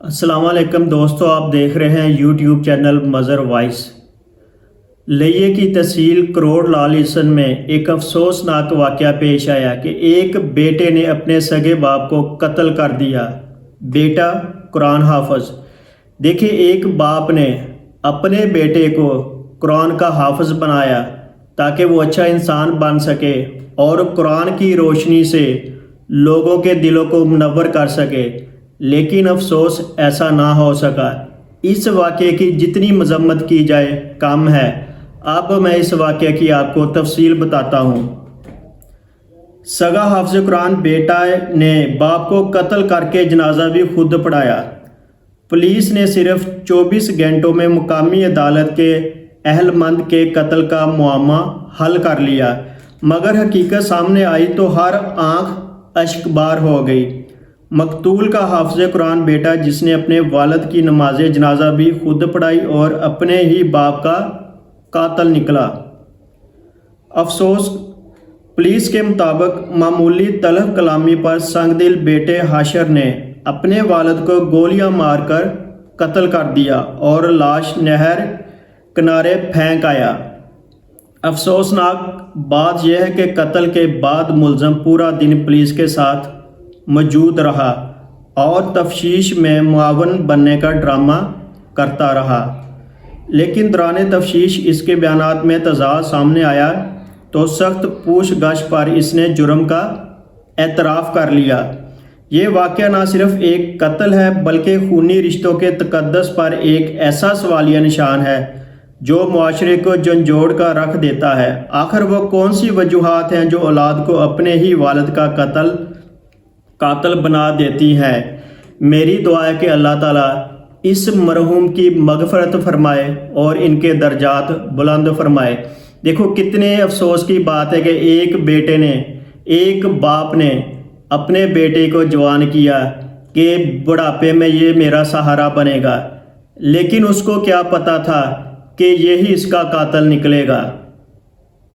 السلام علیکم دوستو، آپ دیکھ رہے ہیں یوٹیوب چینل مظہر وائس۔ لیے کی تحصیل کروڑ لال عیسن میں ایک افسوسناک واقعہ پیش آیا کہ ایک بیٹے نے اپنے سگے باپ کو قتل کر دیا۔ بیٹا قرآن حافظ۔ دیکھیں، ایک باپ نے اپنے بیٹے کو قرآن کا حافظ بنایا تاکہ وہ اچھا انسان بن سکے اور قرآن کی روشنی سے لوگوں کے دلوں کو منور کر سکے، لیکن افسوس ایسا نہ ہو سکا۔ اس واقعے کی جتنی مذمت کی جائے کم ہے۔ اب میں اس واقعے کی آپ کو تفصیل بتاتا ہوں۔ سگا حافظ قرآن بیٹا نے باپ کو قتل کر کے جنازہ بھی خود پڑھایا۔ پولیس نے صرف 24 گھنٹوں میں مقامی عدالت کے اہل مند کے قتل کا معمہ حل کر لیا، مگر حقیقت سامنے آئی تو ہر آنکھ اشکبار ہو گئی۔ مقتول کا حافظ قرآن بیٹا، جس نے اپنے والد کی نماز جنازہ بھی خود پڑھائی اور اپنے ہی باپ کا قاتل نکلا۔ افسوس، پولیس کے مطابق معمولی تلخ کلامی پر سنگ دل بیٹے حاشر نے اپنے والد کو گولیاں مار کر قتل کر دیا اور لاش نہر کنارے پھینک آیا۔ افسوسناک بات یہ ہے کہ قتل کے بعد ملزم پورا دن پولیس کے ساتھ موجود رہا اور تفتیش میں معاون بننے کا ڈرامہ کرتا رہا، لیکن دوران تفتیش اس کے بیانات میں تضاد سامنے آیا تو سخت پوچھ گچھ پر اس نے جرم کا اعتراف کر لیا۔ یہ واقعہ نہ صرف ایک قتل ہے بلکہ خونی رشتوں کے تقدس پر ایک ایسا سوالیہ نشان ہے جو معاشرے کو جھنجھوڑ کر رکھ دیتا ہے۔ آخر وہ کون سی وجوہات ہیں جو اولاد کو اپنے ہی والد کا قاتل بنا دیتی ہیں؟ میری دعا ہے کہ اللہ تعالیٰ اس مرحوم کی مغفرت فرمائے اور ان کے درجات بلند فرمائے۔ دیکھو، کتنے افسوس کی بات ہے کہ ایک باپ نے اپنے بیٹے کو جوان کیا کہ بڑھاپے میں یہ میرا سہارا بنے گا، لیکن اس کو کیا پتا تھا کہ یہی اس کا قاتل نکلے گا۔